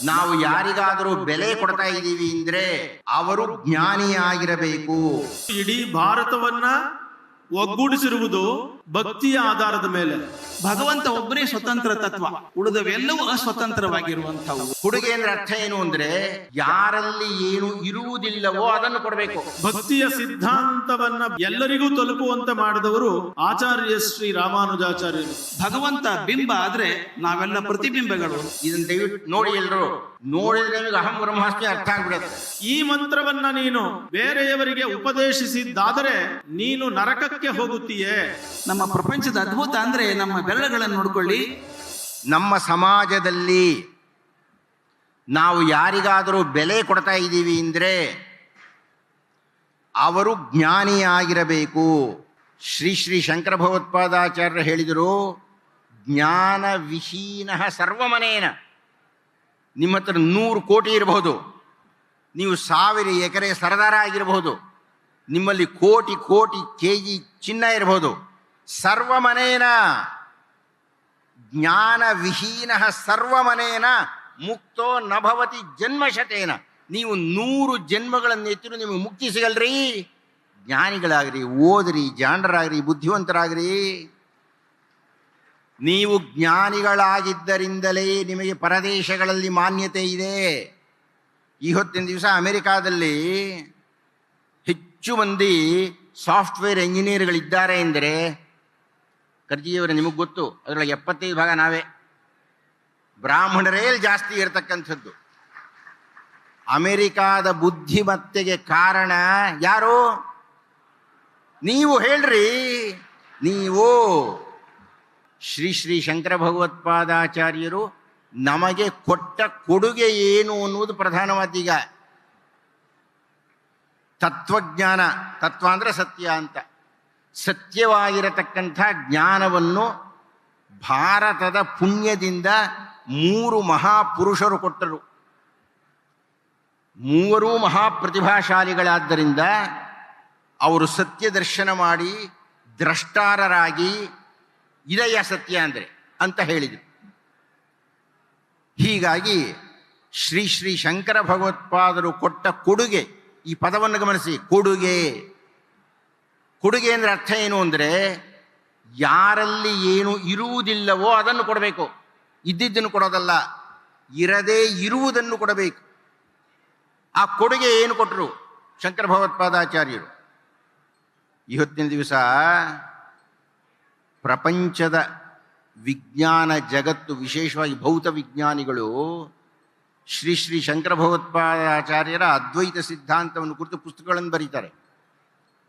ನಾವು ಯಾರಿಗಾದರೂ ಬೆಲೆ ಕೊಡ್ತಾ ಇದ್ದೀವಿ ಅಂದ್ರೆ ಅವರು ಜ್ಞಾನಿಯಾಗಿರಬೇಕು. ಇಡೀ ಭಾರತವನ್ನ ಒಗ್ಗೂಡಿಸಿರುವುದು ಭಕ್ತಿಯ ಆಧಾರದ ಮೇಲೆ. ಭಗವಂತ ಒಬ್ಬನೇ ಸ್ವತಂತ್ರ ತತ್ವ, ಉಳಿದವೆಲ್ಲವೂ ಅಸ್ವತಂತ್ರವಾಗಿರುವಂತವು. ಕೊಡುಗೆ ಅಂದ್ರೆ ಅರ್ಥ ಏನು ಅಂದ್ರೆ ಯಾರಲ್ಲಿ ಏನು ಇರುವುದಿಲ್ಲವೋ ಅದನ್ನು ಕೊಡಬೇಕು. ಭಕ್ತಿಯ ಸಿದ್ಧಾಂತವನ್ನ ಎಲ್ಲರಿಗೂ ತಲುಪುವಂತೆ ಮಾಡಿದವರು ಆಚಾರ್ಯ ಶ್ರೀ ರಾಮಾನುಜಾಚಾರ್ಯರು. ಭಗವಂತ ಬಿಂಬ ಆದ್ರೆ ನಾವೆಲ್ಲ ಪ್ರತಿಬಿಂಬಗಳು. ಇದನ್ನ ದಯವಿಟ್ಟು ನೋಡಿ, ಎಲ್ಲರೂ ನೋಡಿದ್ರೆ ನಿಮಗೆ ಅಹಂ ಬ್ರಹ್ಮಾಸ್ಮಿ ಅರ್ಥ ಆಗ್ಬಿಡುತ್ತೆ. ಈ ಮಂತ್ರವನ್ನ ನೀನು ಬೇರೆಯವರಿಗೆ ಉಪದೇಶಿಸಿದ್ದಾದರೆ ನೀನು ನರಕಕ್ಕೆ ಹೋಗುತ್ತೀಯೇ. ನಮ್ಮ ಪ್ರಪಂಚದ ಅದ್ಭುತ ಅಂದ್ರೆ ನಮ್ಮ ಬೆರಳುಗಳನ್ನು ನೋಡ್ಕೊಳ್ಳಿ. ನಮ್ಮ ಸಮಾಜದಲ್ಲಿ ನಾವು ಯಾರಿಗಾದರೂ ಬೆಲೆ ಕೊಡ್ತಾ ಇದ್ದೀವಿ ಅಂದ್ರೆ ಅವರು ಜ್ಞಾನಿಯಾಗಿರಬೇಕು. ಶ್ರೀ ಶ್ರೀ ಶಂಕರ ಭಗವತ್ಪಾದಾಚಾರ್ಯರು ಹೇಳಿದರು, ಜ್ಞಾನ ವಿಹೀನ ಸರ್ವಮನೇನ. ನಿಮ್ಮ ಹತ್ರ 100 ಕೋಟಿ ಇರಬಹುದು, ನೀವು 1000 ಎಕರೆ ಸರದಾರ ಆಗಿರಬಹುದು, ನಿಮ್ಮಲ್ಲಿ ಕೋಟಿ ಕೋಟಿ ಕೆಜಿ ಚಿನ್ನ ಇರಬಹುದು, ಸರ್ವಮನೇನ ಜ್ಞಾನ ವಿಹೀನ ಸರ್ವಮನೇನ ಮುಕ್ತೋ ನಭವತಿ ಜನ್ಮಶತೇನ. ನೀವು 100 ಜನ್ಮಗಳನ್ನು ಎತ್ತಿರು ನಿಮಗೆ ಮುಕ್ತಿ ಸಿಗಲ್ರಿ. ಜ್ಞಾನಿಗಳಾಗ್ರಿ, ಓದ್ರಿ, ಜಾಣರಾಗ್ರಿ, ಬುದ್ಧಿವಂತರಾಗ್ರಿ. ನೀವು ಜ್ಞಾನಿಗಳಾಗಿದ್ದರಿಂದಲೇ ನಿಮಗೆ ಪರದೇಶಗಳಲ್ಲಿ ಮಾನ್ಯತೆ ಇದೆ. ಈ ಹೊತ್ತಿನ ದಿವಸ ಅಮೆರಿಕಾದಲ್ಲಿ ಹೆಚ್ಚು ಮಂದಿ ಸಾಫ್ಟ್ವೇರ್ ಎಂಜಿನಿಯರ್ಗಳಿದ್ದಾರೆ ಎಂದರೆ, ಕರ್ಜಿಯವರೇ ನಿಮಗೆ ಗೊತ್ತು, ಅದರೊಳಗೆ 75 ಭಾಗ ನಾವೇ ಬ್ರಾಹ್ಮಣರೇ ಜಾಸ್ತಿ ಇರತಕ್ಕಂಥದ್ದು. ಅಮೆರಿಕಾದ ಬುದ್ಧಿಮತ್ತೆಗೆ ಕಾರಣ ಯಾರು? ನೀವು ಹೇಳ್ರಿ. ನೀವು ಶ್ರೀ ಶ್ರೀ ಶಂಕರ ಭಗವತ್ಪಾದಾಚಾರ್ಯರು ನಮಗೆ ಕೊಟ್ಟ ಕೊಡುಗೆ ಏನು ಅನ್ನುವುದು ಪ್ರಧಾನವಾದೀಗ. ತತ್ವಜ್ಞಾನ, ತತ್ವ ಅಂದರೆ ಸತ್ಯ ಅಂತ, ಸತ್ಯವಾಗಿರತಕ್ಕಂಥ ಜ್ಞಾನವನ್ನು ಭಾರತದ ಪುಣ್ಯದಿಂದ 3 ಮಹಾಪುರುಷರು ಕೊಟ್ಟರು. 3 ಮಹಾಪ್ರತಿಭಾಶಾಲಿಗಳಾದ್ದರಿಂದ ಅವರು ಸತ್ಯ ದರ್ಶನ ಮಾಡಿ ದ್ರಷ್ಟಾರರಾಗಿ ಇದೆಯ ಸತ್ಯ ಅಂದರೆ ಅಂತ ಹೇಳಿದರು. ಹೀಗಾಗಿ ಶ್ರೀ ಶ್ರೀ ಶಂಕರ ಭಗವತ್ಪಾದರು ಕೊಟ್ಟ ಕೊಡುಗೆ, ಈ ಪದವನ್ನು ಗಮನಿಸಿ, ಕೊಡುಗೆ. ಕೊಡುಗೆ ಅಂದರೆ ಅರ್ಥ ಏನು ಅಂದರೆ ಯಾರಲ್ಲಿ ಏನು ಇರುವುದಿಲ್ಲವೋ ಅದನ್ನು ಕೊಡಬೇಕು, ಇದ್ದಿದ್ದನ್ನು ಕೊಡೋದಲ್ಲ, ಇರದೇ ಇರುವುದನ್ನು ಕೊಡಬೇಕು. ಆ ಕೊಡುಗೆ ಏನು ಕೊಟ್ಟರು ಶಂಕರ ಭಗವತ್ಪಾದಾಚಾರ್ಯರು? ಇವತ್ತಿನ ದಿವಸ ಪ್ರಪಂಚದ ವಿಜ್ಞಾನ ಜಗತ್ತು, ವಿಶೇಷವಾಗಿ ಭೌತ ವಿಜ್ಞಾನಿಗಳು ಶ್ರೀ ಶ್ರೀ ಶಂಕರ ಭಗವತ್ಪಾದಾಚಾರ್ಯರ ಅದ್ವೈತ ಸಿದ್ಧಾಂತವನ್ನು ಕುರಿತು ಪುಸ್ತಕಗಳನ್ನು ಬರೀತಾರೆ.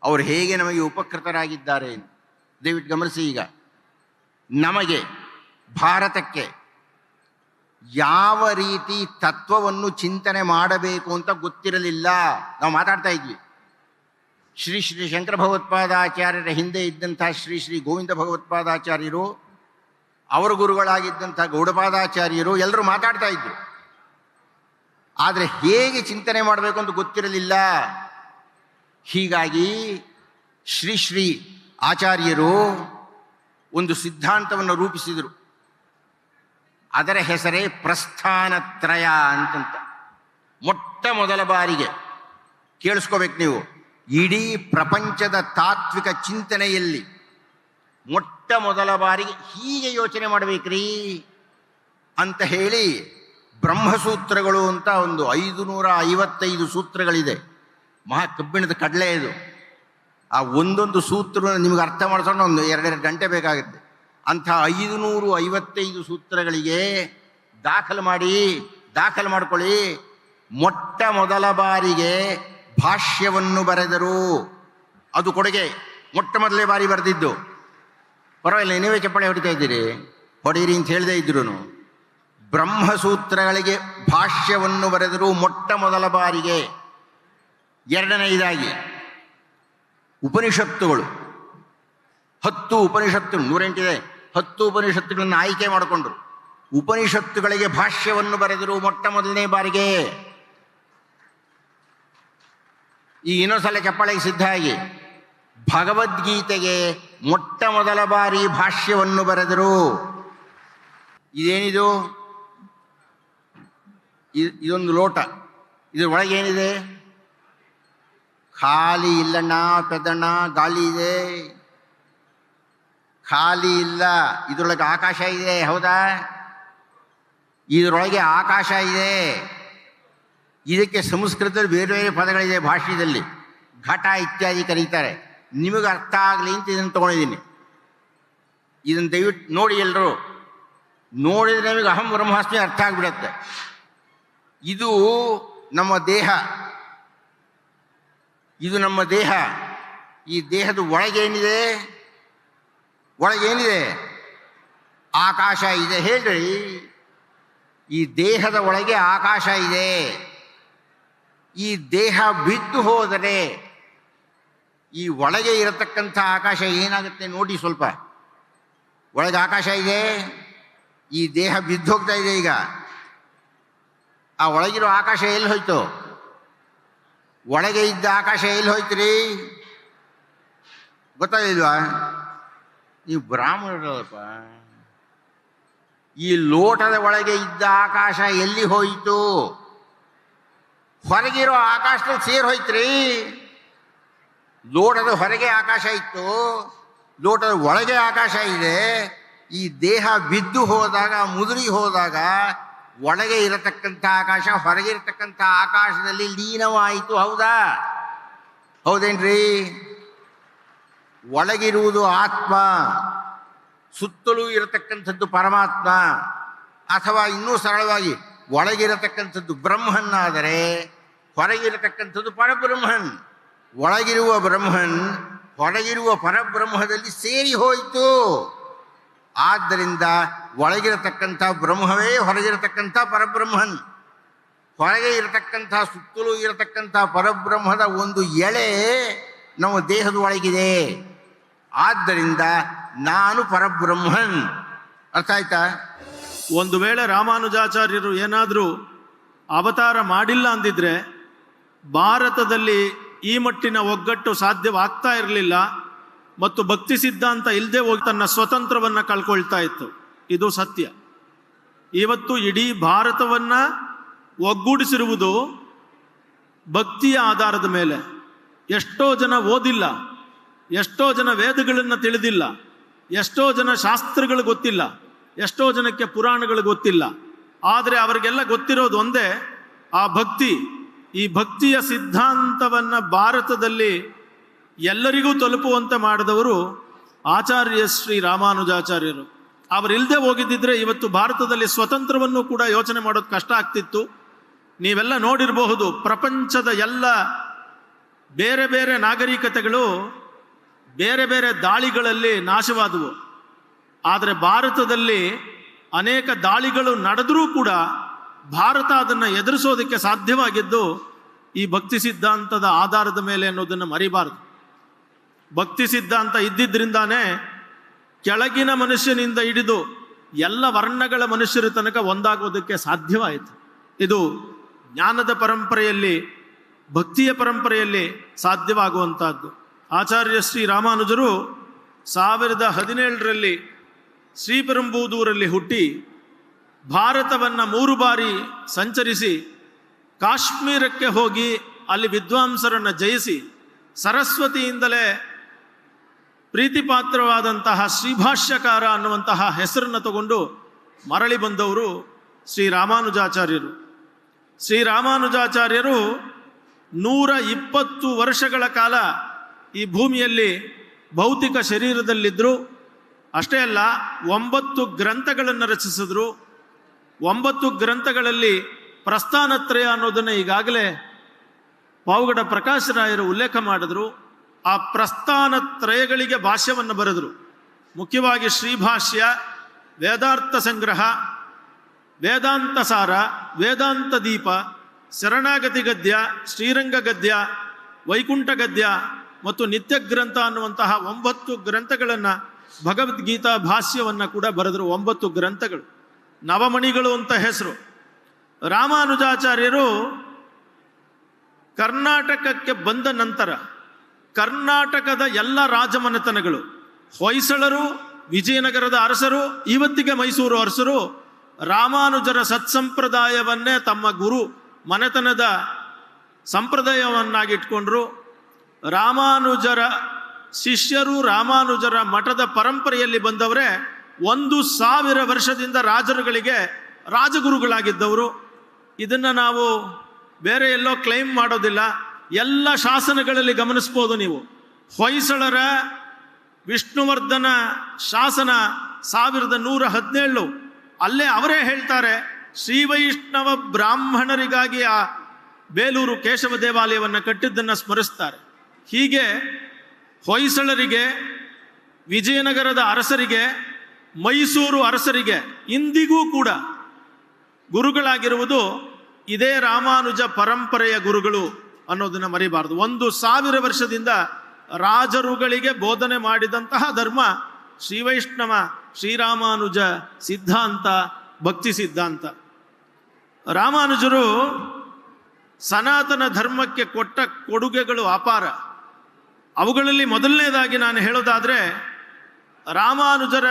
ಅವರು ಹೇಗೆ ನಮಗೆ ಉಪಕೃತರಾಗಿದ್ದಾರೆ ಎಂದು ದಯವಿಟ್ಟು ಗಮನಿಸಿ. ಈಗ ನಮಗೆ ಭಾರತಕ್ಕೆ ಯಾವ ರೀತಿ ತತ್ವವನ್ನು ಚಿಂತನೆ ಮಾಡಬೇಕು ಅಂತ ಗೊತ್ತಿರಲಿಲ್ಲ. ನಾವು ಮಾತಾಡ್ತಾ ಇದ್ವಿ. ಶ್ರೀ ಶ್ರೀ ಶಂಕರ ಭಗವತ್ಪಾದಾಚಾರ್ಯರ ಹಿಂದೆ ಇದ್ದಂಥ ಶ್ರೀ ಶ್ರೀ ಗೋವಿಂದ ಭಗವತ್ಪಾದಾಚಾರ್ಯರು, ಅವರ ಗುರುಗಳಾಗಿದ್ದಂಥ ಗೌಡಪಾದಾಚಾರ್ಯರು ಎಲ್ಲರೂ ಮಾತಾಡ್ತಾ ಇದ್ರು. ಆದರೆ ಹೇಗೆ ಚಿಂತನೆ ಮಾಡಬೇಕು ಅಂತ ಗೊತ್ತಿರಲಿಲ್ಲ. ಹೀಗಾಗಿ ಶ್ರೀ ಶ್ರೀ ಆಚಾರ್ಯರು ಒಂದು ಸಿದ್ಧಾಂತವನ್ನು ರೂಪಿಸಿದರು. ಅದರ ಹೆಸರೇ ಪ್ರಸ್ಥಾನತ್ರಯ ಅಂತಂತ. ಮೊಟ್ಟ ಮೊದಲ ಬಾರಿಗೆ ಕೇಳಿಸ್ಕೋಬೇಕು ನೀವು, ಇಡೀ ಪ್ರಪಂಚದ ತಾತ್ವಿಕ ಚಿಂತನೆಯಲ್ಲಿ ಮೊಟ್ಟ ಮೊದಲ ಬಾರಿಗೆ ಹೀಗೆ ಯೋಚನೆ ಮಾಡಬೇಕ್ರಿ ಅಂತ ಹೇಳಿ ಬ್ರಹ್ಮಸೂತ್ರಗಳು ಅಂತ ಒಂದು 555 ಸೂತ್ರಗಳಿದೆ. ಮಹಾ ಕಬ್ಬಿಣದ ಕಡಲೆ ಇದು. ಆ ಒಂದೊಂದು ಸೂತ್ರವನ್ನು ನಿಮಗೆ ಅರ್ಥ ಮಾಡಿಸೋಣ ಒಂದು 2 ಗಂಟೆ ಬೇಕಾಗುತ್ತೆ. ಅಂಥ 555 ಸೂತ್ರಗಳಿಗೆ ದಾಖಲು ಮಾಡ್ಕೊಳ್ಳಿ. ಮೊಟ್ಟ ಮೊದಲ ಬಾರಿಗೆ ಭಾಷ್ಯವನ್ನು ಬರೆದರು. ಅದು ಕೊಡುಗೆ, ಮೊಟ್ಟ ಮೊದಲೇ ಬಾರಿ ಬರೆದಿದ್ದು. ಪರವಾಗಿಲ್ಲ, ನೀವೇ ಚಪ್ಪಾಳೆ ಹೊಡಿತಾ ಇದ್ದೀರಿ, ಹೊಡೀರಿ ಅಂತ ಹೇಳದೇ ಇದ್ರು. ಬ್ರಹ್ಮಸೂತ್ರಗಳಿಗೆ ಭಾಷ್ಯವನ್ನು ಬರೆದರು ಮೊಟ್ಟ ಮೊದಲ ಬಾರಿಗೆ. ಎರಡನೆಯದಾಗಿ ಉಪನಿಷತ್ತುಗಳು, 10 ಉಪನಿಷತ್ತುಗಳು, 108 ಇದೆ, 10 ಉಪನಿಷತ್ತುಗಳನ್ನು ಆಯ್ಕೆ ಮಾಡಿಕೊಂಡ್ರು. ಉಪನಿಷತ್ತುಗಳಿಗೆ ಭಾಷ್ಯವನ್ನು ಬರೆದರು ಮೊಟ್ಟ ಮೊದಲನೇ ಬಾರಿಗೆ. ಈ ಇನ್ನೊಂದ್ಸಲ ಚಪ್ಪಾಳೆಗೆ ಸಿದ್ಧ ಆಗಿ ಭಗವದ್ಗೀತೆಗೆ ಮೊಟ್ಟ ಮೊದಲ ಬಾರಿ ಭಾಷ್ಯವನ್ನು ಬರೆದರು. ಇದೇನಿದು? ಇದೊಂದು ಲೋಟ, ಇದ್ರ ಒಳಗೆ ಏನಿದೆ? ಖಾಲಿ ಇಲ್ಲಣ್ಣ ಪೆದ್ದಣ್ಣ, ಗಾಳಿ ಇದೆ, ಖಾಲಿ ಇಲ್ಲ. ಇದರೊಳಗೆ ಆಕಾಶ ಇದೆ, ಹೌದಾ? ಇದರೊಳಗೆ ಆಕಾಶ ಇದೆ. ಇದಕ್ಕೆ ಸಂಸ್ಕೃತದಲ್ಲಿ ಬೇರೆ ಬೇರೆ ಪದಗಳಿದೆ, ಭಾಷೆಯಲ್ಲಿ ಘಟ ಇತ್ಯಾದಿ ಕರೀತಾರೆ. ನಿಮಗೆ ಅರ್ಥ ಆಗಲಿ ಅಂತ ಇದನ್ನು ತೊಗೊಂಡಿದ್ದೀನಿ. ಇದನ್ನು ದಯವಿಟ್ಟು ನೋಡಿ, ಎಲ್ಲರೂ ನೋಡಿದರೆ ನಮಗೆ ಅಹಂ ಬ್ರಹ್ಮಾಸ್ಮಿ ಅರ್ಥ ಆಗಿಬಿಡತ್ತೆ. ಇದು ನಮ್ಮ ದೇಹ, ಇದು ನಮ್ಮ ದೇಹ. ಈ ದೇಹದ ಒಳಗೇನಿದೆ? ಒಳಗೇನಿದೆ? ಆಕಾಶ ಇದೆ. ಹೇಳ್ರಿ, ಈ ದೇಹದ ಒಳಗೆ ಆಕಾಶ ಇದೆ. ಈ ದೇಹ ಬಿದ್ದು ಹೋದರೆ ಈ ಒಳಗೆ ಇರತಕ್ಕಂಥ ಆಕಾಶ ಏನಾಗುತ್ತೆ ನೋಡಿ ಸ್ವಲ್ಪ. ಒಳಗೆ ಆಕಾಶ ಇದೆ, ಈ ದೇಹ ಬಿದ್ದು ಹೋಗ್ತಾ ಇದೆ. ಈಗ ಆ ಒಳಗಿರೋ ಆಕಾಶ ಎಲ್ಲಿ ಹೋಯ್ತು? ಒಳಗೆ ಇದ್ದ ಆಕಾಶ ಎಲ್ಲಿ ಹೋಯ್ತ್ರಿ? ಗೊತ್ತಾಗಿಲ್ವಾ? ನೀವು ಬ್ರಾಹ್ಮಣರಲ್ಲಪ್ಪ. ಈ ಲೋಟದ ಒಳಗೆ ಇದ್ದ ಆಕಾಶ ಎಲ್ಲಿ ಹೋಯಿತು? ಹೊರಗಿರೋ ಆಕಾಶದಲ್ಲಿ ಸೇರಿ ಹೋಯ್ತ್ರಿ. ಲೋಟದ ಹೊರಗೆ ಆಕಾಶ ಇತ್ತು, ಲೋಟದ ಒಳಗೆ ಆಕಾಶ ಇದೆ. ಈ ದೇಹ ಬಿದ್ದು ಹೋದಾಗ, ಮುದುರಿ ಹೋದಾಗ ಒಳಗೆ ಇರತಕ್ಕಂಥ ಆಕಾಶ ಹೊರಗೆ ಇರತಕ್ಕಂಥ ಆಕಾಶದಲ್ಲಿ ಲೀನವಾಯಿತು. ಹೌದಾ? ಹೌದೇನ್ರಿ? ಒಳಗಿರುವುದು ಆತ್ಮ, ಸುತ್ತಲೂ ಇರತಕ್ಕಂಥದ್ದು ಪರಮಾತ್ಮ. ಅಥವಾ ಇನ್ನೂ ಸರಳವಾಗಿ ಒಳಗಿರತಕ್ಕಂಥದ್ದು ಬ್ರಹ್ಮನ್ನಾದರೆ ಹೊರಗಿರತಕ್ಕಂಥದ್ದು ಪರಬ್ರಹ್ಮನ್. ಒಳಗಿರುವ ಬ್ರಹ್ಮನ್ ಹೊರಗಿರುವ ಪರಬ್ರಹ್ಮದಲ್ಲಿ ಸೇರಿ ಹೋಯಿತು. ಆದ್ದರಿಂದ ಒಳಗಿರತಕ್ಕಂಥ ಬ್ರಹ್ಮವೇ ಹೊರಗಿರತಕ್ಕಂಥ ಪರಬ್ರಹ್ಮನ್. ಹೊರಗೆ ಇರತಕ್ಕಂಥ ಸುತ್ತಲೂ ಇರತಕ್ಕಂಥ ಪರಬ್ರಹ್ಮದ ಒಂದು ಎಳೆ ನಮ್ಮ ದೇಹದ ಒಳಗಿದೆ. ಆದ್ದರಿಂದ ನಾನು ಪರಬ್ರಹ್ಮನ್. ಅರ್ಥ ಆಯ್ತಾ? ಒಂದು ವೇಳೆ ರಾಮಾನುಜಾಚಾರ್ಯರು ಏನಾದರೂ ಅವತಾರ ಮಾಡಿಲ್ಲ ಅಂದಿದ್ರೆ ಭಾರತದಲ್ಲಿ ಈ ಮಟ್ಟಿನ ಒಗ್ಗಟ್ಟು ಸಾಧ್ಯವಾಗ್ತಾ ಇರಲಿಲ್ಲ ಮತ್ತು ಭಕ್ತಿ ಸಿದ್ಧಾಂತ ಇಲ್ಲದೆ ಹೋಗಿ ತನ್ನ ಸ್ವತಂತ್ರವನ್ನು ಕಳ್ಕೊಳ್ತಾ ಇತ್ತು. ಇದು ಸತ್ಯ. ಇವತ್ತು ಇಡೀ ಭಾರತವನ್ನ ಒಗ್ಗೂಡಿಸಿರುವುದು ಭಕ್ತಿಯ ಆಧಾರದ ಮೇಲೆ. ಎಷ್ಟೋ ಜನ ಓದಿಲ್ಲ, ಎಷ್ಟೋ ಜನ ವೇದಗಳನ್ನು ತಿಳಿದಿಲ್ಲ, ಎಷ್ಟೋ ಜನ ಶಾಸ್ತ್ರಗಳು ಗೊತ್ತಿಲ್ಲ, ಎಷ್ಟೋ ಜನಕ್ಕೆ ಪುರಾಣಗಳು ಗೊತ್ತಿಲ್ಲ. ಆದರೆ ಅವರಿಗೆಲ್ಲ ಗೊತ್ತಿರೋದು ಒಂದೇ, ಆ ಭಕ್ತಿ. ಈ ಭಕ್ತಿಯ ಸಿದ್ಧಾಂತವನ್ನು ಭಾರತದಲ್ಲಿ ಎಲ್ಲರಿಗೂ ತಲುಪುವಂತೆ ಮಾಡಿದವರು ಆಚಾರ್ಯ ಶ್ರೀ ರಾಮಾನುಜಾಚಾರ್ಯರು. ಅವರಿಲ್ಲದೆ ಹೋಗಿದ್ದಿದ್ರೆ ಇವತ್ತು ಭಾರತದಲ್ಲಿ ಸ್ವತಂತ್ರವನ್ನು ಕೂಡ ಯೋಚನೆ ಮಾಡೋದು ಕಷ್ಟ ಆಗ್ತಿತ್ತು. ನೀವೆಲ್ಲ ನೋಡಿರಬಹುದು, ಪ್ರಪಂಚದ ಎಲ್ಲ ಬೇರೆ ಬೇರೆ ನಾಗರಿಕತೆಗಳು ಬೇರೆ ಬೇರೆ ದಾಳಿಗಳಲ್ಲಿ ನಾಶವಾದವು. ಆದರೆ ಭಾರತದಲ್ಲಿ ಅನೇಕ ದಾಳಿಗಳು ನಡೆದರೂ ಕೂಡ ಭಾರತ ಅದನ್ನು ಎದುರಿಸೋದಕ್ಕೆ ಸಾಧ್ಯವಾಗಿದ್ದು ಈ ಭಕ್ತಿ ಸಿದ್ಧಾಂತದ ಆಧಾರದ ಮೇಲೆ ಅನ್ನೋದನ್ನು ಮರಿಬಾರದು. ಭಕ್ತಿ ಸಿದ್ಧಾಂತ ಇದ್ದಿದ್ದರಿಂದಾನೇ ಕೆಳಗಿನ ಮನುಷ್ಯನಿಂದ ಹಿಡಿದು ಎಲ್ಲ ವರ್ಣಗಳ ಮನುಷ್ಯರ ತನಕ ಒಂದಾಗೋದಕ್ಕೆ ಸಾಧ್ಯವಾಯಿತು. ಇದು ಜ್ಞಾನದ ಪರಂಪರೆಯಲ್ಲಿ, ಭಕ್ತಿಯ ಪರಂಪರೆಯಲ್ಲಿ ಸಾಧ್ಯವಾಗುವಂತಹದ್ದು. ಆಚಾರ್ಯ ಶ್ರೀ ರಾಮಾನುಜರು 1017ರಲ್ಲಿ ಶ್ರೀಪೆರುಂಬೂದೂರಲ್ಲಿ ಹುಟ್ಟಿ ಭಾರತವನ್ನು 3 ಬಾರಿ ಸಂಚರಿಸಿ ಕಾಶ್ಮೀರಕ್ಕೆ ಹೋಗಿ ಅಲ್ಲಿ ವಿದ್ವಾಂಸರನ್ನು ಜಯಿಸಿ ಸರಸ್ವತಿಯಿಂದಲೇ ಪ್ರೀತಿಪಾತ್ರವಾದಂತಹ ಶ್ರೀಭಾಷ್ಯಕಾರ ಅನ್ನುವಂತಹ ಹೆಸರನ್ನು ತಗೊಂಡು ಮರಳಿ ಬಂದವರು ಶ್ರೀರಾಮಾನುಜಾಚಾರ್ಯರು. ಶ್ರೀರಾಮಾನುಜಾಚಾರ್ಯರು 120 ವರ್ಷಗಳ ಕಾಲ ಈ ಭೂಮಿಯಲ್ಲಿ ಭೌತಿಕ ಶರೀರದಲ್ಲಿದ್ದರು. ಅಷ್ಟೇ ಅಲ್ಲ, 9 ಗ್ರಂಥಗಳನ್ನು ರಚಿಸಿದ್ರು. 9 ಗ್ರಂಥಗಳಲ್ಲಿ ಪ್ರಸ್ಥಾನತ್ರಯ ಅನ್ನೋದನ್ನು ಈಗಾಗಲೇ ಪಾವಗಡ ಪ್ರಕಾಶರಾಯರು ಉಲ್ಲೇಖ ಮಾಡಿದ್ರು. ಆ ಪ್ರಸ್ಥಾನತ್ರಯಗಳಿಗೆ ಭಾಷ್ಯವನ್ನು ಬರೆದರು. ಮುಖ್ಯವಾಗಿ ಶ್ರೀಭಾಷ್ಯ, ವೇದಾರ್ಥ ಸಂಗ್ರಹ, ವೇದಾಂತ ಸಾರ, ವೇದಾಂತ ದೀಪ, ಶರಣಾಗತಿ ಗದ್ಯ, ಶ್ರೀರಂಗ ಗದ್ಯ, ವೈಕುಂಠ ಗದ್ಯ ಮತ್ತು ನಿತ್ಯ ಗ್ರಂಥ ಅನ್ನುವಂತಹ 9 ಗ್ರಂಥಗಳನ್ನು, ಭಗವದ್ಗೀತಾ ಭಾಷ್ಯವನ್ನು ಕೂಡ ಬರೆದರು. 9 ಗ್ರಂಥಗಳು, ನವಮಣಿಗಳು ಅಂತ ಹೆಸರು. ರಾಮಾನುಜಾಚಾರ್ಯರು ಕರ್ನಾಟಕಕ್ಕೆ ಬಂದ ನಂತರ ಕರ್ನಾಟಕದ ಎಲ್ಲ ರಾಜಮನೆತನಗಳು, ಹೊಯ್ಸಳರು, ವಿಜಯನಗರದ ಅರಸರು, ಇವತ್ತಿಗೆ ಮೈಸೂರು ಅರಸರು ರಾಮಾನುಜರ ಸತ್ಸಂಪ್ರದಾಯವನ್ನೇ ತಮ್ಮ ಗುರು ಮನೆತನದ ಸಂಪ್ರದಾಯವನ್ನಾಗಿಟ್ಕೊಂಡ್ರು. ರಾಮಾನುಜರ ಶಿಷ್ಯರು ರಾಮಾನುಜರ ಮಠದ ಪರಂಪರೆಯಲ್ಲಿ ಬಂದವರೇ 1000 ವರ್ಷದಿಂದ ರಾಜರುಗಳಿಗೆ ರಾಜಗುರುಗಳಾಗಿದ್ದವರು. ಇದನ್ನು ನಾವು ಬೇರೆ ಎಲ್ಲೋ ಕ್ಲೈಮ್ ಮಾಡೋದಿಲ್ಲ. ಎಲ್ಲ ಶಾಸನಗಳಲ್ಲಿ ಗಮನಿಸ್ಬೋದು ನೀವು. ಹೊಯ್ಸಳರ ವಿಷ್ಣುವರ್ಧನ ಶಾಸನ 1117, ಅಲ್ಲೇ ಅವರೇ ಹೇಳ್ತಾರೆ, ಶ್ರೀವೈಷ್ಣವ ಬ್ರಾಹ್ಮಣರಿಗಾಗಿ ಆ ಬೇಲೂರು ಕೇಶವ ದೇವಾಲಯವನ್ನು ಕಟ್ಟಿದ್ದನ್ನು ಸ್ಮರಿಸ್ತಾರೆ. ಹೀಗೆ ಹೊಯ್ಸಳರಿಗೆ, ವಿಜಯನಗರದ ಅರಸರಿಗೆ, ಮೈಸೂರು ಅರಸರಿಗೆ ಇಂದಿಗೂ ಕೂಡ ಗುರುಗಳಾಗಿರುವುದು ಇದೇ ರಾಮಾನುಜ ಪರಂಪರೆಯ ಗುರುಗಳು ಅನ್ನೋದನ್ನು ಮರಿಬಾರದು. 1000 ವರ್ಷದಿಂದ ರಾಜರುಗಳಿಗೆ ಬೋಧನೆ ಮಾಡಿದಂತಹ ಧರ್ಮ ಶ್ರೀವೈಷ್ಣವ ಶ್ರೀರಾಮಾನುಜ ಸಿದ್ಧಾಂತ, ಭಕ್ತಿ ಸಿದ್ಧಾಂತ. ರಾಮಾನುಜರು ಸನಾತನ ಧರ್ಮಕ್ಕೆ ಕೊಟ್ಟ ಕೊಡುಗೆಗಳು ಅಪಾರ. ಅವುಗಳಲ್ಲಿ ಮೊದಲನೇದಾಗಿ ನಾನು ಹೇಳೋದಾದರೆ ರಾಮಾನುಜರ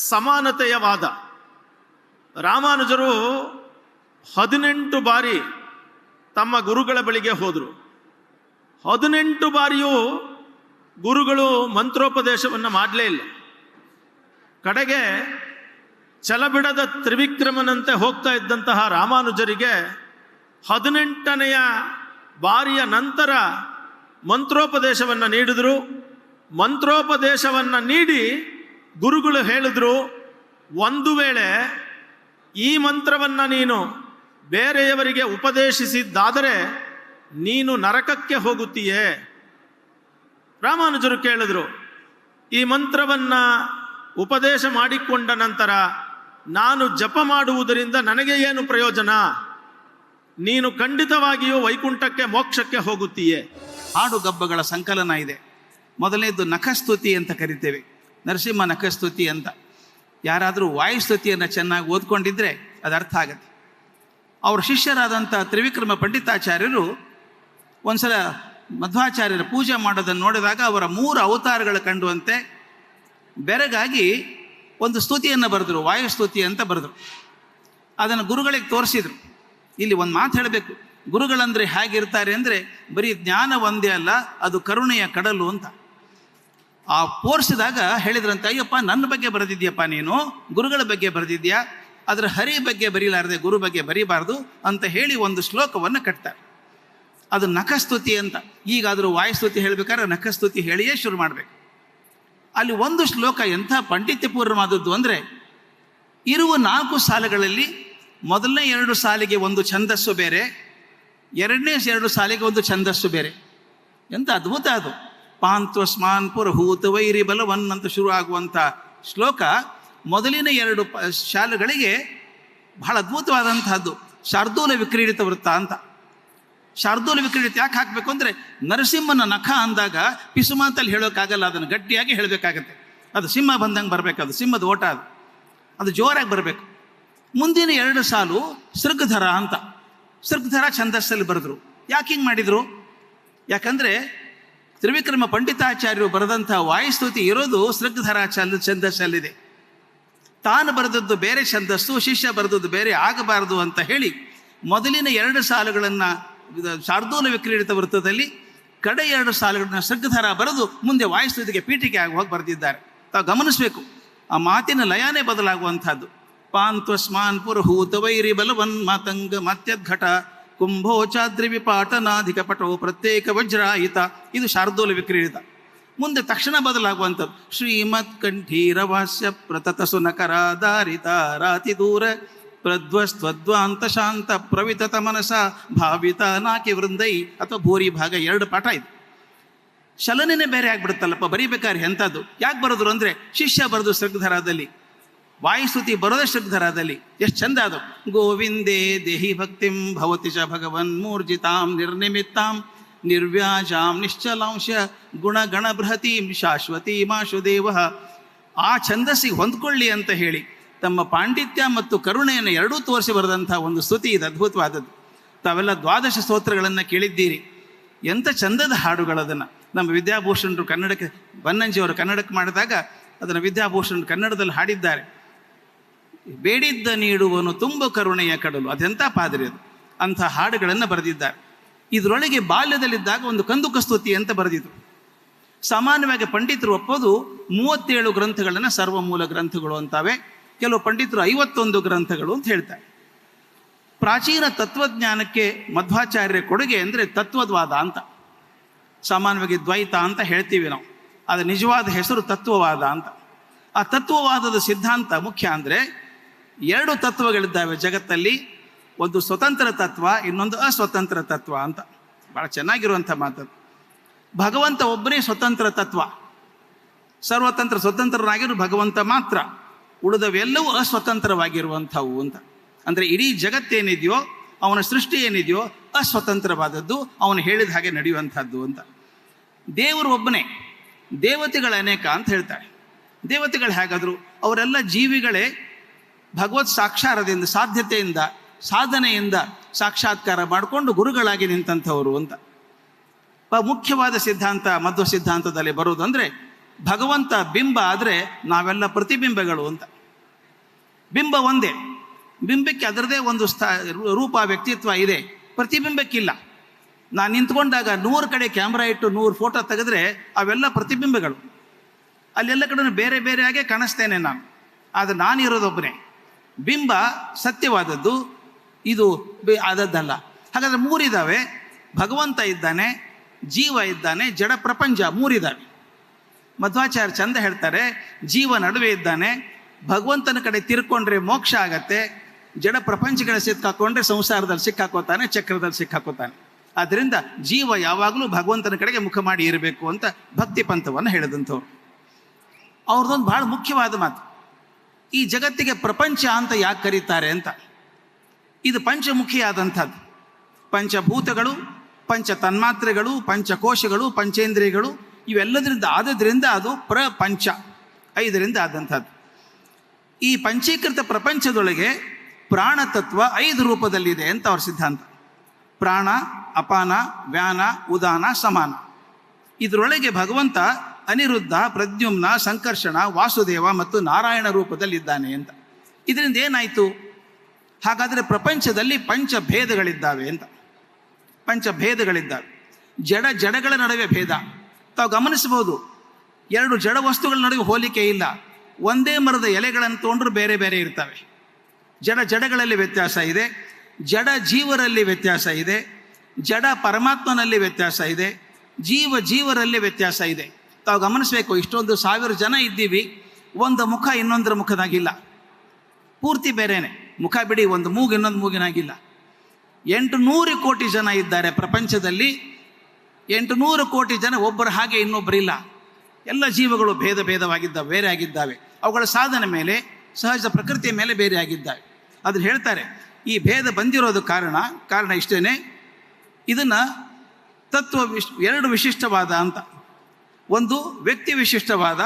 ಸಮಾನತೆಯ ವಾದ. ರಾಮಾನುಜರು 18 ಬಾರಿ ತಮ್ಮ ಗುರುಗಳ ಬಳಿಗೆ ಹೋದರು. 18 ಬಾರಿಯೂ ಗುರುಗಳು ಮಂತ್ರೋಪದೇಶವನ್ನು ಮಾಡಲೇ ಇಲ್ಲ. ಕಡೆಗೆ ಛಲಬಿಡದ ತ್ರಿವಿಕ್ರಮನಂತೆ ಹೋಗ್ತಾ ಇದ್ದಂತಹ ರಾಮಾನುಜರಿಗೆ 18ನೆಯ ಬಾರಿಯ ನಂತರ ಮಂತ್ರೋಪದೇಶವನ್ನು ನೀಡಿದರು. ಮಂತ್ರೋಪದೇಶವನ್ನು ನೀಡಿ ಗುರುಗಳು ಹೇಳಿದ್ರು, ಒಂದು ವೇಳೆ ಈ ಮಂತ್ರವನ್ನು ನೀನು ಬೇರೆಯವರಿಗೆ ಉಪದೇಶಿಸಿದ್ದಾದರೆ ನೀನು ನರಕಕ್ಕೆ ಹೋಗುತ್ತೀಯೇ. ರಾಮಾನುಜರು ಕೇಳಿದ್ರು, ಈ ಮಂತ್ರವನ್ನು ಉಪದೇಶ ಮಾಡಿಕೊಂಡ ನಂತರ ನಾನು ಜಪ ಮಾಡುವುದರಿಂದ ನನಗೆ ಏನು ಪ್ರಯೋಜನ? ನೀನು ಖಂಡಿತವಾಗಿಯೂ ವೈಕುಂಠಕ್ಕೆ, ಮೋಕ್ಷಕ್ಕೆ ಹೋಗುತ್ತೀಯೇ. ಹಾಡುಗಬ್ಬಗಳ ಸಂಕಲನ ಇದೆ. ಮೊದಲನೇದು ನಖಸ್ತುತಿ ಅಂತ ಕರಿತೇವೆ, ನರಸಿಂಹ ನಖಸ್ತುತಿ ಅಂತ. ಯಾರಾದರೂ ವಾಯುಸ್ತುತಿಯನ್ನು ಚೆನ್ನಾಗಿ ಓದ್ಕೊಂಡಿದ್ರೆ ಅದು ಅರ್ಥ ಆಗುತ್ತೆ. ಅವ್ರ ಶಿಷ್ಯರಾದಂಥ ತ್ರಿವಿಕ್ರಮ ಪಂಡಿತಾಚಾರ್ಯರು ಒಂದ್ಸಲ ಮಧ್ವಾಚಾರ್ಯರ ಪೂಜೆ ಮಾಡೋದನ್ನು ನೋಡಿದಾಗ ಅವರ 3 ಅವತಾರಗಳು ಕಂಡುವಂತೆ ಬೆರಗಾಗಿ ಒಂದು ಸ್ತುತಿಯನ್ನು ಬರೆದರು, ವಾಯುಸ್ತುತಿ ಅಂತ ಬರೆದರು. ಅದನ್ನು ಗುರುಗಳಿಗೆ ತೋರಿಸಿದರು. ಇಲ್ಲಿ ಒಂದು ಮಾತು ಹೇಳಬೇಕು, ಗುರುಗಳಂದರೆ ಹೇಗಿರ್ತಾರೆ ಅಂದರೆ ಬರೀ ಜ್ಞಾನ ಒಂದೇ ಅಲ್ಲ, ಅದು ಕರುಣೆಯ ಕಡಲು ಅಂತ. ಆ ತೋರಿಸಿದಾಗ ಹೇಳಿದ್ರಂತೆ, ಅಯ್ಯಪ್ಪ ನನ್ನ ಬಗ್ಗೆ ಬರೆದಿದ್ಯಪ್ಪ ನೀನು, ಗುರುಗಳ ಬಗ್ಗೆ ಬರೆದಿದ್ಯಾ, ಅದರ ಹರಿ ಬಗ್ಗೆ ಬರೀಲಾರದೆ ಗುರು ಬಗ್ಗೆ ಬರೀಬಾರ್ದು ಅಂತ ಹೇಳಿ ಒಂದು ಶ್ಲೋಕವನ್ನು ಕಟ್ತಾರೆ. ಅದು ನಖಸ್ತುತಿ ಅಂತ. ಈಗಾದರೂ ವಾಯುಸ್ತುತಿ ಹೇಳಬೇಕಾದ್ರೆ ನಖಸ್ತುತಿ ಹೇಳಿಯೇ ಶುರು ಮಾಡಬೇಕು. ಅಲ್ಲಿ ಒಂದು ಶ್ಲೋಕ ಎಂಥ ಪಾಂಡಿತ್ಯಪೂರ್ಣವಾದದ್ದು ಅಂದರೆ, ಇರುವ 4 ಸಾಲುಗಳಲ್ಲಿ ಮೊದಲನೇ 2 ಸಾಲಿಗೆ ಒಂದು ಛಂದಸ್ಸು ಬೇರೆ, ಎರಡನೇ 2 ಸಾಲಿಗೆ ಒಂದು ಛಂದಸ್ಸು ಬೇರೆ. ಎಂಥ ಅದ್ಭುತ ಅದು. ಪಾಂತ್ವಸ್ಮಾನ್ ಪುರಹೂತ ವೈರಿ ಬಲವನ್ ಅಂತ ಶುರು ಆಗುವಂಥ ಶ್ಲೋಕ ಮೊದಲಿನ 2 ಶಾಲುಗಳಿಗೆ ಬಹಳ ಅದ್ಭುತವಾದಂತಹದ್ದು. ಶಾರ್ದೂಲ ವಿಕ್ರೀಡಿತ ವೃತ್ತ ಅಂತ. ಶಾರ್ದೂಲ ವಿಕ್ರೀಡಿತ ಯಾಕೆ ಹಾಕಬೇಕು ಅಂದರೆ, ನರಸಿಂಹನ ನಖ ಅಂದಾಗ ಪಿಸುಮಾತಲ್ಲಿ ಹೇಳೋಕ್ಕಾಗಲ್ಲ, ಅದನ್ನು ಗಟ್ಟಿಯಾಗಿ ಹೇಳಬೇಕಾಗತ್ತೆ. ಅದು ಸಿಂಹ ಬಂದಂಗೆ ಬರಬೇಕು, ಅದು ಸಿಂಹದ ಓಟ, ಅದು ಜೋರಾಗಿ ಬರಬೇಕು. ಮುಂದಿನ 2 ಸಾಲು ಸೃಗ್ಧರ ಅಂತ, ಸೃಗ್ಧರ ಛಂದಸ್ಸಲ್ಲಿ ಬರೆದ್ರು. ಯಾಕೆ ಹಿಂಗೆ ಮಾಡಿದರು? ಯಾಕಂದರೆ ತ್ರಿವಿಕ್ರಮ ಪಂಡಿತಾಚಾರ್ಯರು ಬರೆದಂಥ ವಾಯುಸ್ತುತಿ ಇರೋದು ಸೃಗ್ಧರ ಛಂದಸ್ಸಲ್ಲಿದೆ. ತಾನು ಬರೆದದ್ದು ಬೇರೆ ಛಂದಸ್ಸು, ಶಿಷ್ಯ ಬರೆದದ್ದು ಬೇರೆ ಆಗಬಾರದು ಅಂತ ಹೇಳಿ ಮೊದಲಿನ 2 ಸಾಲುಗಳನ್ನು ಶಾರ್ದೂಲ ವಿಕ್ರೀಡಿತ ವೃತ್ತದಲ್ಲಿ, ಕಡೆ 2 ಸಾಲುಗಳನ್ನ ಸೃಗ್ಧರ ಬರೆದು ಮುಂದೆ ವಾಯುಸ್ತುತಿಗೆ ಪೀಠಿಕೆ ಆಗಿ ಹೋಗಿ ಬರೆದಿದ್ದಾರೆ. ತಾವು ಗಮನಿಸಬೇಕು, ಆ ಮಾತಿನ ಲಯನೇ ಬದಲಾಗುವಂಥದ್ದು. ಪಾಂತ್ವಸ್ಮಾನ್ ಪುರಹೂತ ವೈರಿ ಬಲವನ್ ಮಾತಂಗ ಮತ್ಯದ್ಘಟ ಕುಂಭೋಚಾದ್ರಿ ವಿಪಾಟನಾಧಿಕ ಪಟೋ ಪ್ರತ್ಯೇಕ ವಜ್ರಾಯಿತ. ಇದು ಶಾರ್ದೂಲ ವಿಕ್ರೀಡಿತ. ಮುಂದೆ ತಕ್ಷಣ ಬದಲಾಗುವಂಥದ್ದು ಶ್ರೀಮತ್ ಕಂಠೀರವಾಸ್ಯ ಪ್ರತತ ಸುನಕರಾಧಾರಿತ ರಾತಿ ದೂರ ಪ್ರಧ್ವಸ್ತ್ವದ್ವಾಂತ ಶಾಂತ ಪ್ರವಿತತ ಮನಸ ಭಾವಿತ ನಾಕಿ ವೃಂದೈ ಅಥವಾ ಭೂರಿ ಭಾಗ 2 ಪಾಠ ಇದೆ. ಚಲನೆನೇ ಬೇರೆ ಆಗ್ಬಿಡುತ್ತಲ್ಲಪ್ಪ ಬರೀಬೇಕಾದ್ರೆ ಎಂಥದ್ದು. ಯಾಕೆ ಬರೋದ್ರು ಅಂದರೆ, ಶಿಷ್ಯ ಬರೆದು ಸೃಗ್ಧರಾದಲ್ಲಿ, ವಾಯುಸ್ತುತಿ ಬರೋದೇ ಸೃಗ್ಧರಾದಲ್ಲಿ. ಎಷ್ಟು ಚಂದ ಅದು. ಗೋವಿಂದೇ ದೇಹಿ ಭಕ್ತಿಂ ಭವತಿ ಚ ಭಗವನ್ ಮೂರ್ಜಿತಾಂ ನಿರ್ನಿಮಿತ್ತಾಂ ನಿರ್ವ್ಯಾಜಾಂ ನಿಶ್ಚಲಾಂಶ ಗುಣಗಣ ಬೃಹತೀಂ ಶಾಶ್ವತೀಮಾಶುದೇವ. ಆ ಛಂದಸ್ಸಿಗೆ ಹೊಂದ್ಕೊಳ್ಳಿ ಅಂತ ಹೇಳಿ ತಮ್ಮ ಪಾಂಡಿತ್ಯ ಮತ್ತು ಕರುಣೆಯನ್ನು ಎರಡೂ ತೋರಿಸಿ ಬರೆದಂಥ ಒಂದು ಸ್ತುತಿ ಇದು ಅದ್ಭುತವಾದದ್ದು. ತಾವೆಲ್ಲ 12 ಸ್ತೋತ್ರಗಳನ್ನು ಕೇಳಿದ್ದೀರಿ. ಎಂಥ ಚಂದದ ಹಾಡುಗಳದನ್ನು ನಮ್ಮ ವಿದ್ಯಾಭೂಷಣರು ಕನ್ನಡಕ್ಕೆ, ಬನ್ನಂಜಿಯವರು ಕನ್ನಡಕ್ಕೆ ಮಾಡಿದಾಗ ಅದನ್ನು ವಿದ್ಯಾಭೂಷಣರು ಕನ್ನಡದಲ್ಲಿ ಹಾಡಿದ್ದಾರೆ. ಬೇಡಿದ್ದ ನೀಡುವನು ತುಂಬ ಕರುಣೆಯ ಕಡಲು. ಅದೆಂಥ ಪಾದ್ರಿ ಅದು, ಅಂಥ ಹಾಡುಗಳನ್ನು ಬರೆದಿದ್ದಾರೆ. ಇದರೊಳಗೆ ಬಾಲ್ಯದಲ್ಲಿದ್ದಾಗ ಒಂದು ಕಂದುಕ ಸ್ತುತಿ ಅಂತ ಬರೆದಿದ್ರು. ಸಾಮಾನ್ಯವಾಗಿ ಪಂಡಿತರು ಒಪ್ಪೋದು 37 ಗ್ರಂಥಗಳನ್ನು ಸರ್ವಮೂಲ ಗ್ರಂಥಗಳು ಅಂತಾವೆ, ಕೆಲವು ಪಂಡಿತರು 51 ಗ್ರಂಥಗಳು ಅಂತ ಹೇಳ್ತಾರೆ. ಪ್ರಾಚೀನ ತತ್ವಜ್ಞಾನಕ್ಕೆ ಮಧ್ವಾಚಾರ್ಯರ ಕೊಡುಗೆ ಅಂದರೆ ತತ್ವದ್ವಾದ ಅಂತ. ಸಾಮಾನ್ಯವಾಗಿ ದ್ವೈತ ಅಂತ ಹೇಳ್ತೀವಿ ನಾವು, ಅದರ ನಿಜವಾದ ಹೆಸರು ತತ್ವವಾದ ಅಂತ. ಆ ತತ್ವವಾದದ ಸಿದ್ಧಾಂತ ಮುಖ್ಯ ಅಂದರೆ 2 ತತ್ವಗಳಿದ್ದಾವೆ ಜಗತ್ತಲ್ಲಿ, ಒಂದು ಸ್ವತಂತ್ರ ತತ್ವ, ಇನ್ನೊಂದು ಅಸ್ವತಂತ್ರ ತತ್ವ ಅಂತ. ಭಾಳ ಚೆನ್ನಾಗಿರುವಂಥ ಮಾತದು. ಭಗವಂತ ಒಬ್ಬನೇ ಸ್ವತಂತ್ರ ತತ್ವ, ಸ್ವತಂತ್ರನಾಗಿರೋ ಭಗವಂತ ಮಾತ್ರ, ಉಳಿದವೆಲ್ಲವೂ ಅಸ್ವತಂತ್ರವಾಗಿರುವಂಥವು ಅಂತ. ಅಂದರೆ ಇಡೀ ಜಗತ್ತೇನಿದೆಯೋ, ಅವನ ಸೃಷ್ಟಿ ಏನಿದೆಯೋ ಅಸ್ವತಂತ್ರವಾದದ್ದು, ಅವನು ಹೇಳಿದ ಹಾಗೆ ನಡೆಯುವಂಥದ್ದು ಅಂತ. ದೇವರು ಒಬ್ಬನೇ, ದೇವತೆಗಳು ಅನೇಕ ಅಂತ ಹೇಳ್ತಾರೆ. ದೇವತೆಗಳು ಹೇಗಾದರು? ಅವರೆಲ್ಲ ಜೀವಿಗಳೇ ಭಗವತ್ ಸಾಕ್ಷಾರದಿಂದ, ಸಾಧ್ಯತೆಯಿಂದ, ಸಾಧನೆಯಿಂದ ಸಾಕ್ಷಾತ್ಕಾರ ಮಾಡಿಕೊಂಡು ಗುರುಗಳಾಗಿ ನಿಂತಂಥವರು ಅಂತ. ಮುಖ್ಯವಾದ ಸಿದ್ಧಾಂತ ಮಧ್ವ ಸಿದ್ಧಾಂತದಲ್ಲಿ ಬರೋದು ಅಂದರೆ ಭಗವಂತ ಬಿಂಬ ಆದರೆ ನಾವೆಲ್ಲ ಪ್ರತಿಬಿಂಬಗಳು ಅಂತ. ಬಿಂಬ ಒಂದೇ, ಬಿಂಬಕ್ಕೆ ಅದರದೇ ಒಂದು ರೂಪ ವ್ಯಕ್ತಿತ್ವ ಇದೆ, ಪ್ರತಿಬಿಂಬಕ್ಕಿಲ್ಲ. ನಾನು ನಿಂತ್ಕೊಂಡಾಗ 100 ಕಡೆ ಕ್ಯಾಮ್ರಾ ಇಟ್ಟು 100 ಫೋಟೋ ತೆಗೆದ್ರೆ ಅವೆಲ್ಲ ಪ್ರತಿಬಿಂಬಗಳು. ಅಲ್ಲೆಲ್ಲ ಕಡೆ ಬೇರೆ ಬೇರೆಯಾಗೆ ಕಾಣಿಸ್ತೇನೆ ನಾನು, ಆದರೆ ನಾನಿರೋದೊಬ್ಬನೇ. ಬಿಂಬ ಸತ್ಯವಾದದ್ದು, ಇದು ಆದದ್ದಲ್ಲ. ಹಾಗಾದರೆ 3 ಇದ್ದಾವೆ, ಭಗವಂತ ಇದ್ದಾನೆ, ಜೀವ ಇದ್ದಾನೆ, ಜಡ ಪ್ರಪಂಚ, 3 ಇದ್ದಾವೆ. ಮಧ್ವಾಚಾರ್ಯ ಚಂದ ಹೇಳ್ತಾರೆ, ಜೀವ ನಡುವೆ ಇದ್ದಾನೆ, ಭಗವಂತನ ಕಡೆ ತಿರ್ಕೊಂಡ್ರೆ ಮೋಕ್ಷ ಆಗತ್ತೆ, ಜಡ ಪ್ರಪಂಚಗಳ ಸಿಕ್ಕಾಕೊಂಡ್ರೆ ಸಂಸಾರದಲ್ಲಿ ಸಿಕ್ಕಾಕೋತಾನೆ, ಚಕ್ರದಲ್ಲಿ ಸಿಕ್ಕಾಕೋತಾನೆ. ಆದ್ದರಿಂದ ಜೀವ ಯಾವಾಗಲೂ ಭಗವಂತನ ಕಡೆಗೆ ಮುಖ ಮಾಡಿ ಇರಬೇಕು ಅಂತ ಭಕ್ತಿ ಪಂಥವನ್ನು ಹೇಳಿದಂಥವ್ರು. ಅವ್ರದ್ದೊಂದು ಭಾಳ ಮುಖ್ಯವಾದ ಮಾತು, ಈ ಜಗತ್ತಿಗೆ ಪ್ರಪಂಚ ಅಂತ ಯಾಕೆ ಕರೀತಾರೆ ಅಂತ. ಇದು ಪಂಚಮುಖಿಯಾದಂಥದ್ದು. ಪಂಚಭೂತಗಳು, ಪಂಚ ತನ್ಮಾತ್ರೆಗಳು, ಪಂಚಕೋಶಗಳು, ಪಂಚೇಂದ್ರಿಯಗಳು, ಇವೆಲ್ಲದರಿಂದ ಆದದ್ರಿಂದ ಅದು ಪ್ರಪಂಚ, 5ರಿಂದ ಆದಂಥದ್ದು. ಈ ಪಂಚೀಕೃತ ಪ್ರಪಂಚದೊಳಗೆ ಪ್ರಾಣತತ್ವ 5 ರೂಪದಲ್ಲಿದೆ ಅಂತ ಅವ್ರ ಸಿದ್ಧಾಂತ. ಪ್ರಾಣ, ಅಪಾನ, ವ್ಯಾನ, ಉದಾನ, ಸಮಾನ. ಇದರೊಳಗೆ ಭಗವಂತ ಅನಿರುದ್ಧ, ಪ್ರದ್ಯುಮ್ನ, ಸಂಕರ್ಷಣ, ವಾಸುದೇವ ಮತ್ತು ನಾರಾಯಣ ರೂಪದಲ್ಲಿದ್ದಾನೆ ಅಂತ. ಇದರಿಂದ ಏನಾಯಿತು? ಹಾಗಾದರೆ ಪ್ರಪಂಚದಲ್ಲಿ ಪಂಚಭೇದಗಳಿದ್ದಾವೆ ಅಂತ. ಪಂಚಭೇದಗಳಿದ್ದಾವೆ. ಜಡಗಳ ನಡುವೆ ಭೇದ. ತಾವು ಗಮನಿಸಬಹುದು, 2 ಜಡ ವಸ್ತುಗಳ ನಡುವೆ ಹೋಲಿಕೆ ಇಲ್ಲ. ಒಂದೇ ಮರದ ಎಲೆಗಳನ್ನು ತೊಗೊಂಡ್ರು ಬೇರೆ ಬೇರೆ ಇರ್ತವೆ. ಜಡಗಳಲ್ಲಿ ವ್ಯತ್ಯಾಸ ಇದೆ, ಜಡ ಜೀವರಲ್ಲಿ ವ್ಯತ್ಯಾಸ ಇದೆ, ಜಡ ಪರಮಾತ್ಮನಲ್ಲಿ ವ್ಯತ್ಯಾಸ ಇದೆ, ಜೀವರಲ್ಲಿ ವ್ಯತ್ಯಾಸ ಇದೆ. ತಾವು ಗಮನಿಸಬೇಕು, ಇಷ್ಟೊಂದು 1000 ಜನ ಇದ್ದೀವಿ, ಒಂದು ಮುಖ ಇನ್ನೊಂದರ ಮುಖದಾಗಿಲ್ಲ, ಪೂರ್ತಿ ಬೇರೆನೆ. ಮುಖ ಬಿಡಿ, ಒಂದು ಮೂಗು ಇನ್ನೊಂದು ಮೂಗಿನಾಗಿಲ್ಲ. 800 ಕೋಟಿ ಜನ ಇದ್ದಾರೆ ಪ್ರಪಂಚದಲ್ಲಿ. 800 ಕೋಟಿ ಜನ ಒಬ್ಬರ ಹಾಗೆ ಇನ್ನೊಬ್ಬರಿಲ್ಲ. ಎಲ್ಲ ಜೀವಗಳು ಭೇದವಾಗಿದ್ದಾವೆ, ಬೇರೆ ಆಗಿದ್ದಾವೆ. ಅವುಗಳ ಸಾಧನೆ ಮೇಲೆ, ಸಹಜ ಪ್ರಕೃತಿಯ ಮೇಲೆ ಬೇರೆ ಆಗಿದ್ದಾವೆ. ಅದನ್ನು ಹೇಳ್ತಾರೆ, ಈ ಭೇದ ಬಂದಿರೋದು ಕಾರಣ ಇಷ್ಟೇ. ಇದನ್ನು ತತ್ವ 2 ವಿಶಿಷ್ಟವಾದ ಅಂತ. ಒಂದು ವ್ಯಕ್ತಿ ವಿಶಿಷ್ಟವಾದ,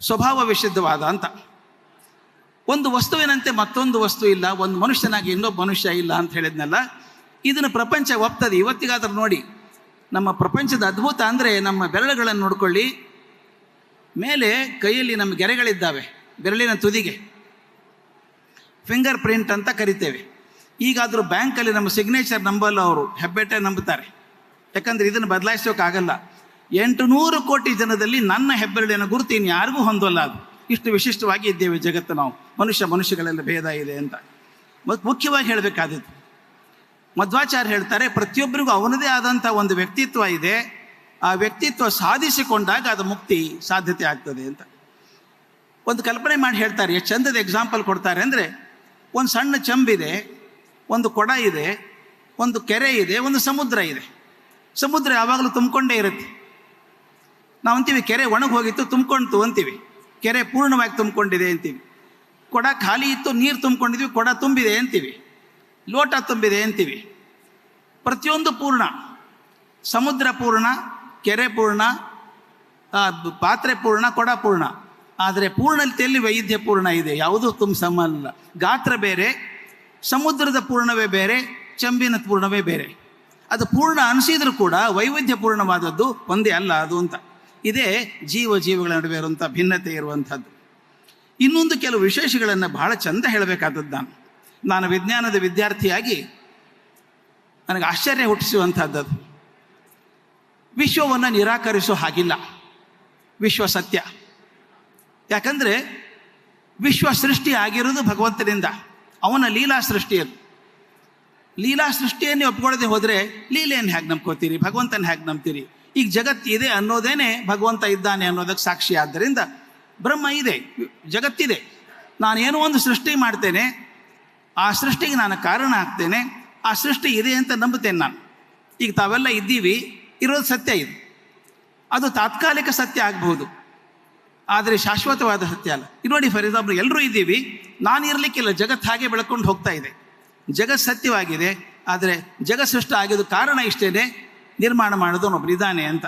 ಸ್ವಭಾವ ವಿಶುದ್ಧವಾದ ಅಂತ. ಒಂದು ವಸ್ತುವಿನಂತೆ ಮತ್ತೊಂದು ವಸ್ತು ಇಲ್ಲ, ಒಂದು ಮನುಷ್ಯನಾಗಿ ಇನ್ನೊಬ್ಬ ಮನುಷ್ಯ ಇಲ್ಲ ಅಂತ ಹೇಳಿದ್ನಲ್ಲ, ಇದನ್ನು ಪ್ರಪಂಚ ಒಪ್ತದೆ. ಇವತ್ತಿಗಾದ್ರೂ ನೋಡಿ, ನಮ್ಮ ಪ್ರಪಂಚದ ಅದ್ಭುತ ಅಂದರೆ ನಮ್ಮ ಬೆರಳುಗಳನ್ನು ನೋಡ್ಕೊಳ್ಳಿ. ಮೇಲೆ ಕೈಯಲ್ಲಿ ನಮ್ಮ ಗೆರೆಗಳಿದ್ದಾವೆ, ಬೆರಳಿನ ತುದಿಗೆ ಫಿಂಗರ್ ಪ್ರಿಂಟ್ ಅಂತ ಕರಿತೇವೆ. ಈಗಾದರೂ ಬ್ಯಾಂಕಲ್ಲಿ ನಮ್ಮ ಸಿಗ್ನೇಚರ್ ನಂಬಲ್ಲ, ಅವರು ಹೆಬ್ಬೆಟ್ಟೆ ನಂಬುತ್ತಾರೆ. ಯಾಕಂದರೆ ಇದನ್ನು ಬದಲಾಯಿಸೋಕ್ಕಾಗಲ್ಲ. 800 ಕೋಟಿ ಜನದಲ್ಲಿ ನನ್ನ ಹೆಬ್ಬೆರಳಿನ ಗುರುತು ಇನ್ನು ಯಾರಿಗೂ ಹೊಂದಲ್ಲ. ಅದು ಇಷ್ಟು ವಿಶಿಷ್ಟವಾಗಿ ಇದ್ದೇವೆ ಜಗತ್ತು ನಾವು. ಮನುಷ್ಯಗಳೆಲ್ಲ ಭೇದ ಇದೆ ಅಂತ. ಮತ್ತು ಮುಖ್ಯವಾಗಿ ಹೇಳಬೇಕಾದದ್ದು, ಮಧ್ವಾಚಾರ್ಯ ಹೇಳ್ತಾರೆ, ಪ್ರತಿಯೊಬ್ಬರಿಗೂ ಅವನದೇ ಆದಂಥ ಒಂದು ವ್ಯಕ್ತಿತ್ವ ಇದೆ. ಆ ವ್ಯಕ್ತಿತ್ವ ಸಾಧಿಸಿಕೊಂಡಾಗ ಅದು ಮುಕ್ತಿ ಸಾಧ್ಯತೆ ಆಗ್ತದೆ ಅಂತ. ಒಂದು ಕಲ್ಪನೆ ಮಾಡಿ ಹೇಳ್ತಾರೆ, ಎಷ್ಟು ಚಂದದ ಎಕ್ಸಾಂಪಲ್ ಕೊಡ್ತಾರೆ ಅಂದರೆ, ಒಂದು ಸಣ್ಣ ಚಂಬಿದೆ, ಒಂದು ಕೊಡ ಇದೆ, ಒಂದು ಕೆರೆ ಇದೆ, ಒಂದು ಸಮುದ್ರ ಇದೆ. ಸಮುದ್ರ ಯಾವಾಗಲೂ ತುಂಬಿಕೊಂಡೇ ಇರುತ್ತೆ. ನಾವು ಅಂತೀವಿ ಕೆರೆ ಒಣಗಿ ಹೋಗಿತ್ತು, ತುಂಬಿಕೊಂಡ್ತು ಅಂತೀವಿ. ಕೆರೆ ಪೂರ್ಣವಾಗಿ ತುಂಬಿಕೊಂಡಿದೆ ಅಂತೀವಿ. ಕೊಡ ಖಾಲಿ ಇತ್ತು, ನೀರು ತುಂಬಿಕೊಂಡಿದ್ವಿ, ಕೊಡ ತುಂಬಿದೆ ಅಂತೀವಿ. ಲೋಟ ತುಂಬಿದೆ ಅಂತೀವಿ. ಪ್ರತಿಯೊಂದು ಪೂರ್ಣ. ಸಮುದ್ರ ಪೂರ್ಣ, ಕೆರೆ ಪೂರ್ಣ, ಪಾತ್ರೆ ಪೂರ್ಣ, ಕೊಡ ಪೂರ್ಣ. ಆದರೆ ಪೂರ್ಣತೆಯಲ್ಲಿ ವೈವಿಧ್ಯ ಪೂರ್ಣ ಇದೆ, ಯಾವುದೂ ಸಮಲ್ಲ. ಗಾತ್ರ ಬೇರೆ, ಸಮುದ್ರದ ಪೂರ್ಣವೇ ಬೇರೆ, ಚಂಬಿನ ಪೂರ್ಣವೇ ಬೇರೆ. ಅದು ಪೂರ್ಣ ಅನಿಸಿದರೂ ಕೂಡ ವೈವಿಧ್ಯ ಪೂರ್ಣವಾದದ್ದು ಒಂದೇ ಅಲ್ಲ ಅದು ಅಂತ. ಇದೇ ಜೀವಗಳ ನಡುವೆ ಇರುವಂಥ ಭಿನ್ನತೆ ಇರುವಂಥದ್ದು. ಇನ್ನೊಂದು ಕೆಲವು ವಿಶೇಷಗಳನ್ನು ಬಹಳ ಚಂದ ಹೇಳಬೇಕಾದದ್ದು. ನಾನು ವಿಜ್ಞಾನದ ವಿದ್ಯಾರ್ಥಿಯಾಗಿ ನನಗೆ ಆಶ್ಚರ್ಯ ಹುಟ್ಟಿಸುವಂಥದ್ದು. ವಿಶ್ವವನ್ನು ನಿರಾಕರಿಸೋ ಹಾಗಿಲ್ಲ. ವಿಶ್ವ ಸತ್ಯ. ಯಾಕಂದರೆ ವಿಶ್ವ ಸೃಷ್ಟಿ ಆಗಿರೋದು ಭಗವಂತನಿಂದ. ಅವನ ಲೀಲಾ ಸೃಷ್ಟಿ ಅದು. ಲೀಲಾ ಸೃಷ್ಟಿಯನ್ನೇ ಒಪ್ಕೊಳ್ಳದೆ ಹೋದರೆ ಲೀಲೆಯನ್ನು ಹೇಗೆ ನಂಬ್ಕೋತೀರಿ, ಭಗವಂತನ ಹೇಗೆ ನಂಬ್ತೀರಿ? ಈಗ ಜಗತ್ತಿದೆ ಅನ್ನೋದೇನೆ ಭಗವಂತ ಇದ್ದಾನೆ ಅನ್ನೋದಕ್ಕೆ ಸಾಕ್ಷಿ. ಆದ್ದರಿಂದ ಬ್ರಹ್ಮ ಇದೆ, ಜಗತ್ತಿದೆ. ನಾನೇನೋ ಒಂದು ಸೃಷ್ಟಿ ಮಾಡ್ತೇನೆ, ಆ ಸೃಷ್ಟಿಗೆ ನಾನು ಕಾರಣ ಆಗ್ತೇನೆ, ಆ ಸೃಷ್ಟಿ ಇದೆ ಅಂತ ನಂಬುತ್ತೇನೆ ನಾನು. ಈಗ ತಾವೆಲ್ಲ ಇದ್ದೀವಿ, ಇರೋದು ಸತ್ಯ ಇದು. ಅದು ತಾತ್ಕಾಲಿಕ ಸತ್ಯ ಆಗಬಹುದು, ಆದರೆ ಶಾಶ್ವತವಾದ ಸತ್ಯ ಅಲ್ಲ. ಇದು ನೋಡಿ, ಫಾರ್ ಎಕ್ಸಾಂಪಲ್ ಎಲ್ಲರೂ ಇದ್ದೀವಿ, ನಾನು ಇರಲಿಕ್ಕಿಲ್ಲ, ಜಗತ್ತು ಹಾಗೆ ಬೆಳ್ಕೊಂಡು ಹೋಗ್ತಾ ಇದೆ. ಜಗತ್ ಸತ್ಯವಾಗಿದೆ, ಆದರೆ ಜಗತ್ ಸೃಷ್ಟಿ ಆಗಿದ್ದು ಕಾರಣ ಇಷ್ಟೇ, ನಿರ್ಮಾಣ ಮಾಡೋದು ಒಬ್ಬರಿದ್ದಾನೆ ಅಂತ.